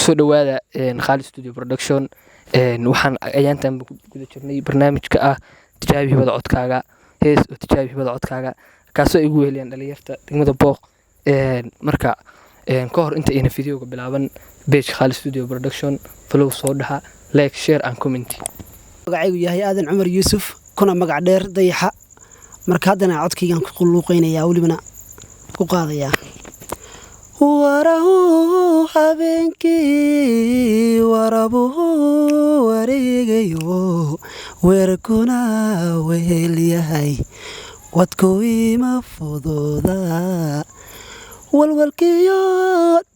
kusoo dhawaada Khalid Studio Production. Waxaan ayaantan guda jirnay barnaamijka ah Tijaabi Hibada Codkaaga, hees oo Tijaabi Hibada Codkaaga kaasoo igu weeliyaan dhalinyarta degmada Booq. Marka ka hor inta ayna fiidiyoga bilaaban page Khalid Studio Production, follow soo dhaha, like, share and comment. magacaygu yahay Aadan Cumar Yuusuf kuna magac dheer Dayaxa. marka haddana codkaygan ku qulluuqeynaya walibana ku qaadaya warahu habeenkii warabuhu wareegayo weerkuna wehel yahay wadku ima fudooda walwalkiyo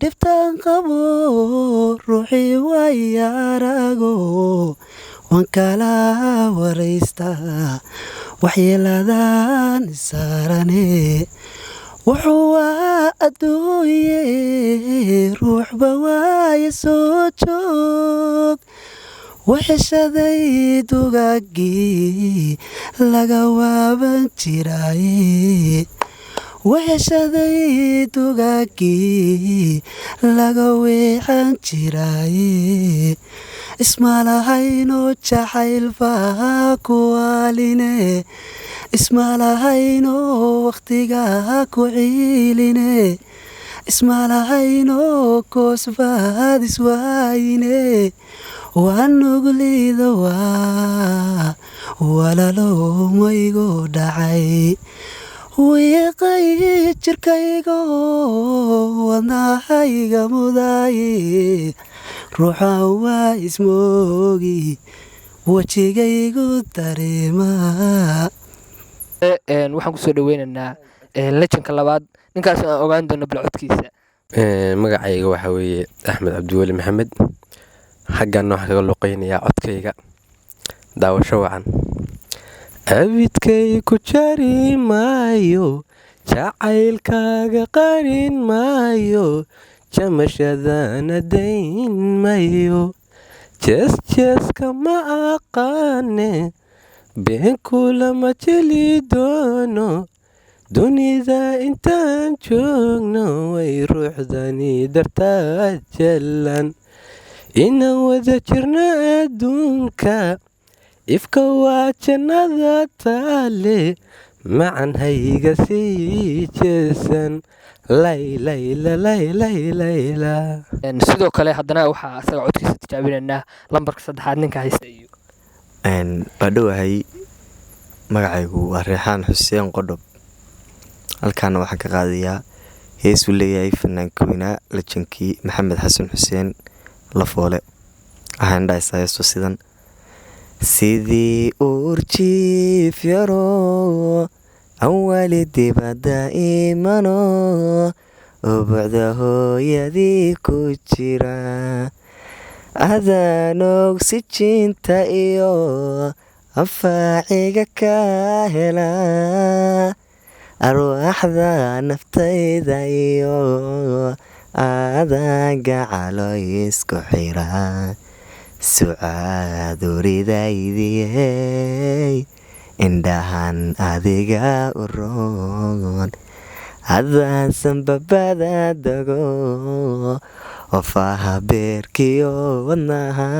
dhibtaan qabo ruuxii waayarago waan kala waraystaa waxyeeladan saarane wuxuu adduunye ruuxba waaye soo joog waxeshaday dugaagii laga waaban jiraaye waxeshaday dugaagii laga weexan jiraaye ismalahayno jacayl baa kuwaaline ismalahayno waqtiga ku ciiline ismalahayno koosbaad iswaayine waan nuglida waa walalo maygo dhacay wiiqay jirkaygo wadnahayga mudaaye ruuxan waa ismoogi wajigaygu dareemaa. waxaan kusoo dhaweynaynaa lejanka labaad ninkaas aan ogaan doono bilcodkiisa. magacayga waxa weeye Axmed Cabdiweli Maxamed. xaggan waxaan kaga luqeynayaa codkayga daawasho wacan. abidkay ku jari maayo jacaylkaaga qarin maayo jamashadana dayn maayo jeeska ma aqaane beenkulama jeli doono dunida intaan joogno way ruuxdani dartaa jalan inaan wada jirno adduunka ifka waa jannada taale macan hayga sii jeesan sidoo kale haddana waxaa asaga codkiisa tijaabinaynaa lambarka saddexaad ninka haysta iyo waa dhowahay. magacaygu waa Reexaan Xuseen Qodhob. halkaana waxaan ka qaadayaa heesuu leeyahay fanaanka weynaa lajankii Maxamed Xasan Xuseen Lafoole. waxaan dhahaysaa heestu sidan: sidii uurjiif yaro awali dibadda imano ubucda hooyadii ku jira adaan ogsijinta iyo anfaaciga ka hela arwaaxda naftayda iyo adaan gacalo isku xira sucaad uridaydiyey indhahan adiga u roon adaan sanbabada dago ofaha beerkiyo wadnaha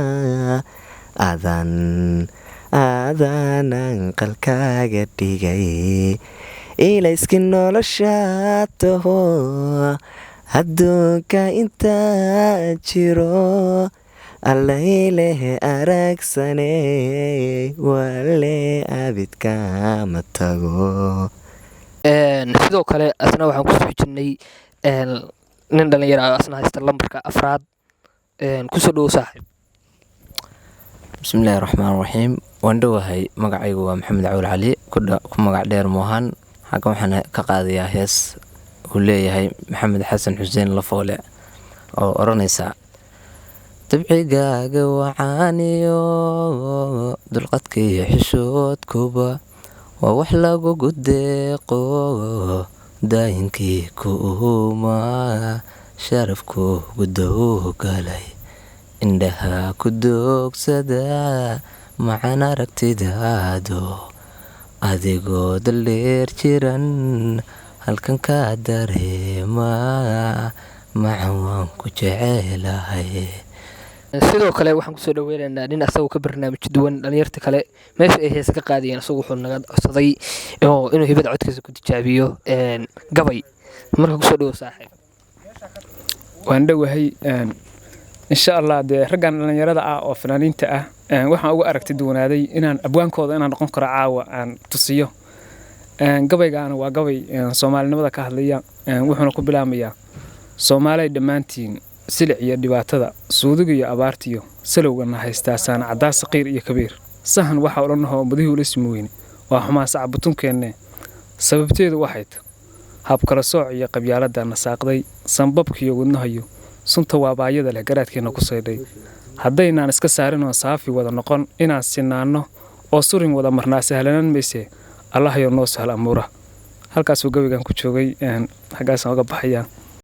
adaanan qalkaaga dhigay ilayski nolosha taho adduunka intaa jiro allayleh aragsane wale abidkama tago. sidoo kale asna waxaan kusoo jirnay nin dhalinyaro asna haysta lambarka afraad. kusoo dhowo saaxiib. bismillaahi raxmaani raxiim. waan dhowahay. magacaygu waa Maxamed Cawil Cali ku magac dheer Moohan. xagga waxaan ka qaadayaa hees uu leeyahay Maxamed Xasan Xuseen Lafoole oo oranaysa: dabcigaaga wacaaniyo dulqadkaiyo xishoodkuba waa wax lagugu deeqo daayinkii kuuma sharafku gudow galay indhaha ku doogsada macan aragtidaado adigoo daldheer jiran halkan ka dareema macan waan ku jecelahay. sidoo kale waxaan kusoo dhaweynaynaa nin asagoo ka barnaamij duwan dhalinyarta kale meesha ay heesa ka qaadiyeen asagu wuxuu naga codsaday inuu hibada codkiisa ku tijaabiyo gabay marka kusoo dhawo saaxiib. waan dhowahay insha Allah dee raggan dhalinyarada ah oo fanaaniinta ah waxaan ugu aragti duwanaaday inaan abwaankooda inaan noqon karo caawa aan tusiyo gabaygaana waa gabay Soomaalinimada ka hadlaya wuxuuna ku bilaamayaa Soomaaliya dhammaantiin silic iyo dhibaatada suudiga iyo abaartiyo salowgana haystaa saan cadaa saqiir iyo kabiir sahan waxa uu lanahay mudihii ula simoyn waa xumaa sacabtunkeenne sababteedu waxay tahay hab kala sooc iyo qabyaalada nasaaqday sanbabkiyo wadnahayo sunta waa baayada leh garaadkeena ku saydhay haddaynaan iska saarin oo saafi wada noqon inaan sinaano oo surin wada marnaa sahlanaan mayse Allah iyo noo sahal amuura halkaas uu gabaygan ku joogay xagaas uga baxaya.